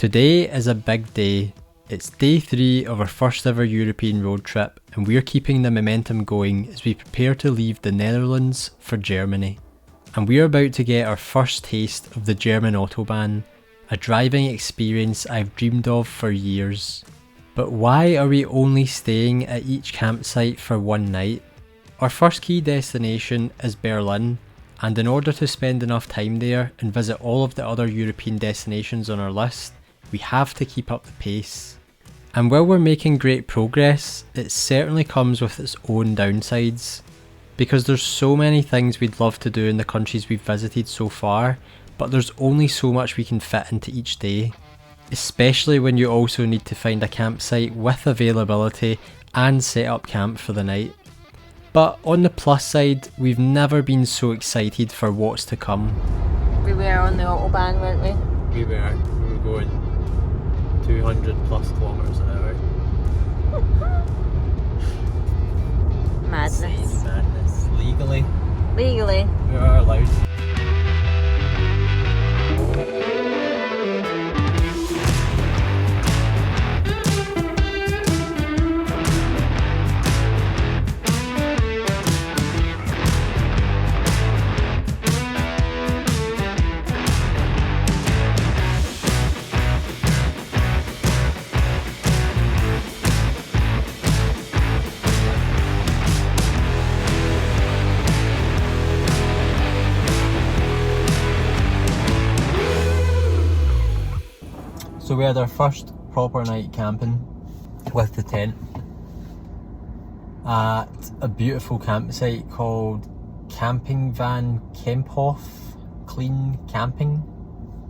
Today is a big day. It's day 3 of our first ever European road trip, and we're keeping the momentum going as we prepare to leave the Netherlands for Germany. And we're about to get our first taste of the German Autobahn, a driving experience I've dreamed of for years. But why are we only staying at each campsite for one night? Our first key destination is Berlin, and in order to spend enough time there and visit all of the other European destinations on our list, we have to keep up the pace. And while we're making great progress, it certainly comes with its own downsides, because there's so many things we'd love to do in the countries we've visited so far, but there's only so much we can fit into each day, especially when you also need to find a campsite with availability and set up camp for the night. But on the plus side, we've never been so excited for what's to come. We were on the Autobahn, weren't we? We were going 200 plus kilometers an hour. Madness. Insane madness. Legally, Legally. we are allowed. So we had our first proper night camping with the tent at a beautiful campsite called Camping van Kemphof Clean Camping.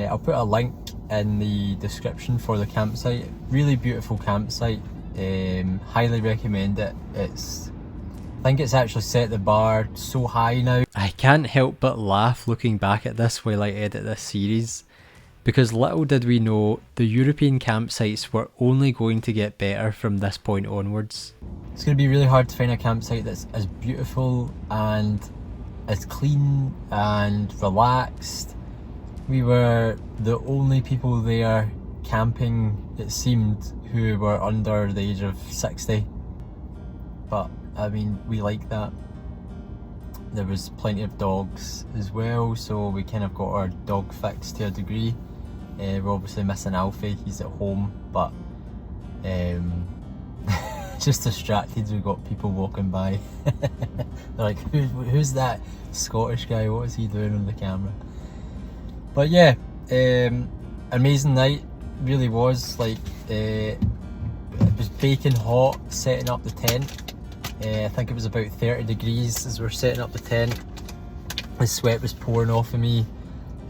I'll put a link in the description for the campsite. Really beautiful campsite, highly recommend it. I think it's actually set the bar so high now. I can't help but laugh looking back at this while I edit this series, because little did we know the European campsites were only going to get better from this point onwards. It's going to be really hard to find a campsite that's as beautiful and as clean and relaxed. We were the only people there camping, it seemed, who were under the age of 60. But I mean, we like that. There was plenty of dogs as well, so we kind of got our dog fix to a degree. We're obviously missing Alfie, he's at home, but just distracted, we've got people walking by. They're like, who's that Scottish guy, what is he doing on the camera? But yeah, amazing night, really was. Like, it was baking hot setting up the tent. I think it was about 30 degrees as we're setting up the tent. The sweat was pouring off of me.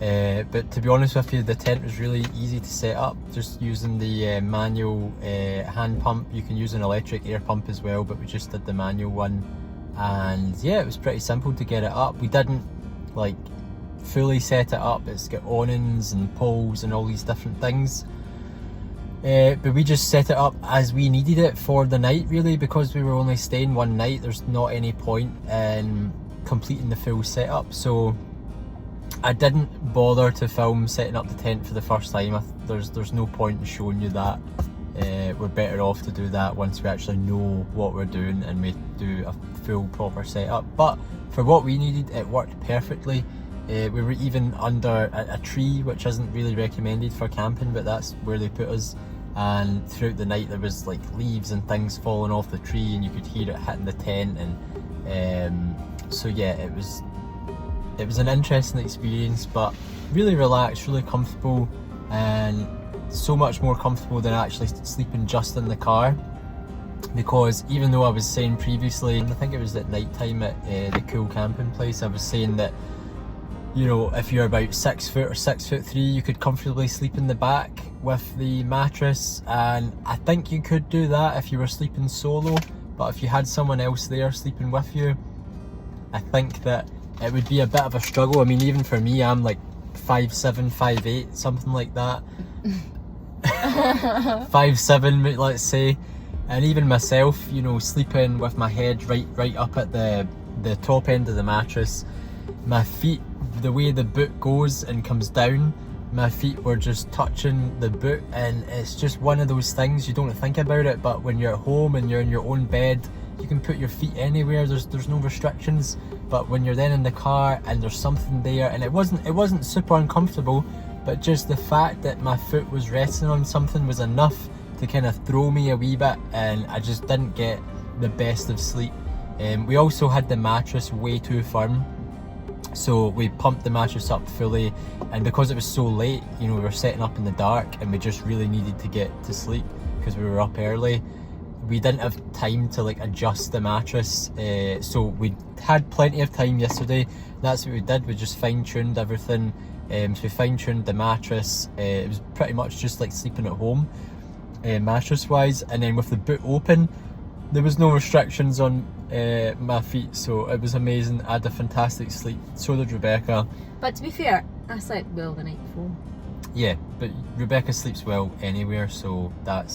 But to be honest with you, the tent was really easy to set up, just using the manual hand pump. You can use an electric air pump as well, but we just did the manual one, and yeah, it was pretty simple to get it up. We didn't like fully set it up. It's got awnings and poles and all these different things, but we just set it up as we needed it for the night, really, because we were only staying one night. There's not any point in completing the full setup, so I didn't bother to film setting up the tent for the first time. There's no point in showing you that. We're better off to do that once we actually know what we're doing and we do a full proper setup. But for what we needed, it worked perfectly. We were even under a tree, which isn't really recommended for camping, but that's where they put us. And throughout the night there was like leaves and things falling off the tree, and you could hear it hitting the tent. And so yeah, it was an interesting experience, but really relaxed, really comfortable, and so much more comfortable than actually sleeping just in the car. Because even though I was saying previously, and I think it was at night time at the Cool Camping place, I was saying that, you know, if you're about 6 foot or 6'3", you could comfortably sleep in the back with the mattress, and I think you could do that if you were sleeping solo. But if you had someone else there sleeping with you, I think that it would be a bit of a struggle. I mean, even for me, I'm like 5'7", 5'8", something like that. 5'7", let's say. And even myself, you know, sleeping with my head right up at the top end of the mattress, my feet, the way the boot goes and comes down, my feet were just touching the boot, and it's just one of those things you don't think about it, but when you're at home and you're in your own bed, you can put your feet anywhere, there's no restrictions. But when you're then in the car and there's something there, and it wasn't super uncomfortable, but just the fact that my foot was resting on something was enough to kind of throw me a wee bit, and I just didn't get the best of sleep. We also had the mattress way too firm, so we pumped the mattress up fully, and because it was so late, you know, we were setting up in the dark and we just really needed to get to sleep because we were up early. We didn't have time to like adjust the mattress, so we had plenty of time yesterday. That's what we did, we just fine-tuned everything. So we fine-tuned the mattress. It was pretty much just like sleeping at home, mattress wise, and then with the boot open there was no restrictions on my feet, so it was amazing. I had a fantastic sleep, so did Rebecca. But to be fair, I slept well the night before. Yeah, but Rebecca sleeps well anywhere, so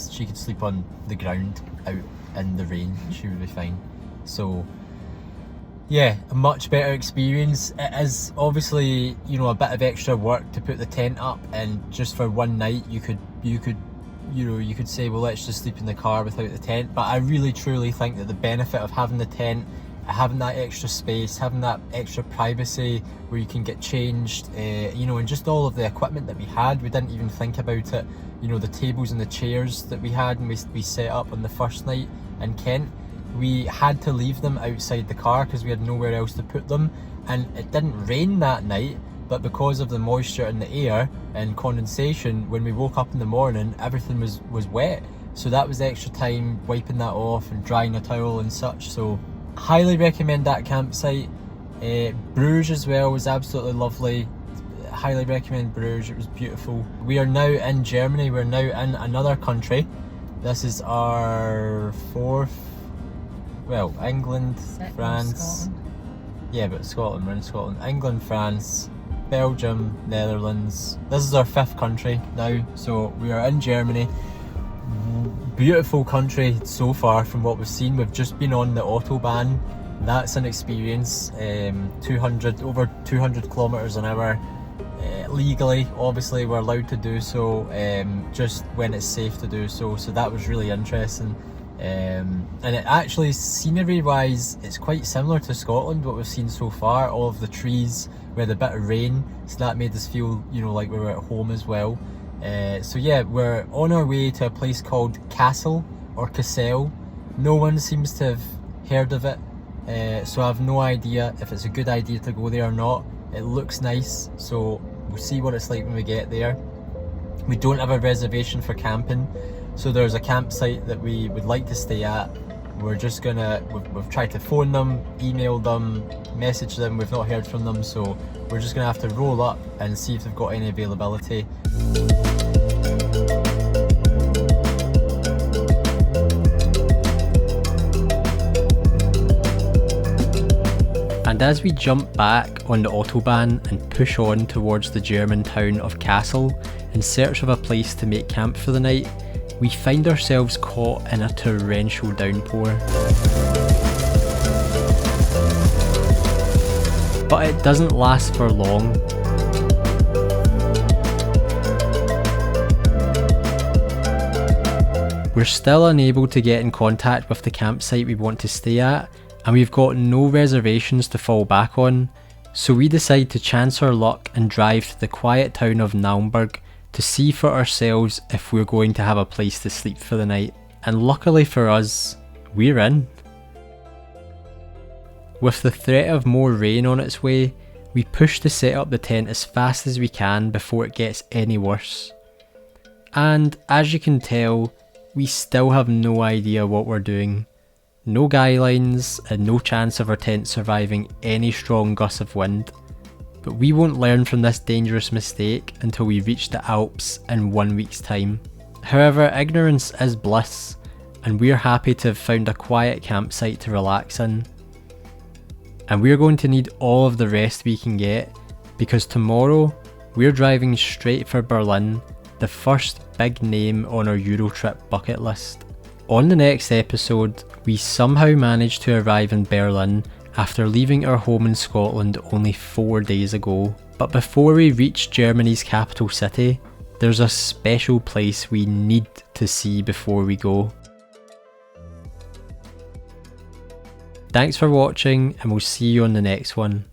she could sleep on the ground out in the rain, she would be fine. So yeah, a much better experience. It is obviously, you know, a bit of extra work to put the tent up, and just for one night you could say, well, let's just sleep in the car without the tent. But I really truly think that the benefit of having the tent, having that extra space, having that extra privacy where you can get changed, you know, and just all of the equipment that we had, we didn't even think about it. You know, the tables and the chairs that we had and we set up on the first night in Kent, we had to leave them outside the car because we had nowhere else to put them. And it didn't rain that night, but because of the moisture in the air and condensation, when we woke up in the morning, everything was wet. So that was extra time wiping that off and drying a towel and such. So highly recommend that campsite. Bruges as well was absolutely lovely. Highly recommend Bruges, it was beautiful. We are now in Germany, we're now in another country. This is our fourth, well, England, Second, France. Scotland. Yeah, but Scotland, we're in Scotland. England, France, Belgium, Netherlands. This is our fifth country now, so we are in Germany. Beautiful country so far from what we've seen. We've just been on the Autobahn. That's an experience. Over 200 kilometers an hour. Legally, obviously, we're allowed to do so, just when it's safe to do so. So that was really interesting. And it actually, scenery wise, it's quite similar to Scotland, what we've seen so far. All of the trees, we had a bit of rain, so that made us feel, you know, like we were at home as well. So yeah, we're on our way to a place called Kassel or Cassel. No one seems to have heard of it, so I have no idea if it's a good idea to go there or not. It looks nice, so we'll see what it's like when we get there. We don't have a reservation for camping, so there's a campsite that we would like to stay at. We're just gonna, we've tried to phone them, email them, message them, we've not heard from them, so we're just gonna have to roll up and see if they've got any availability. And as we jump back on the Autobahn and push on towards the German town of Kassel in search of a place to make camp for the night, we find ourselves caught in a torrential downpour. But it doesn't last for long. We're still unable to get in contact with the campsite we want to stay at, and we've got no reservations to fall back on, so we decide to chance our luck and drive to the quiet town of Naumburg to see for ourselves if we're going to have a place to sleep for the night. And luckily for us, we're in. With the threat of more rain on its way, we push to set up the tent as fast as we can before it gets any worse. And as you can tell, we still have no idea what we're doing. No guy lines and no chance of our tent surviving any strong gusts of wind. But we won't learn from this dangerous mistake until we reach the Alps in 1 week's time. However, ignorance is bliss, and we're happy to have found a quiet campsite to relax in. And we're going to need all of the rest we can get, because tomorrow we're driving straight for Berlin, the first big name on our Eurotrip bucket list. On the next episode, we somehow managed to arrive in Berlin after leaving our home in Scotland only 4 days ago. But before we reach Germany's capital city, there's a special place we need to see before we go. Thanks for watching, and we'll see you on the next one.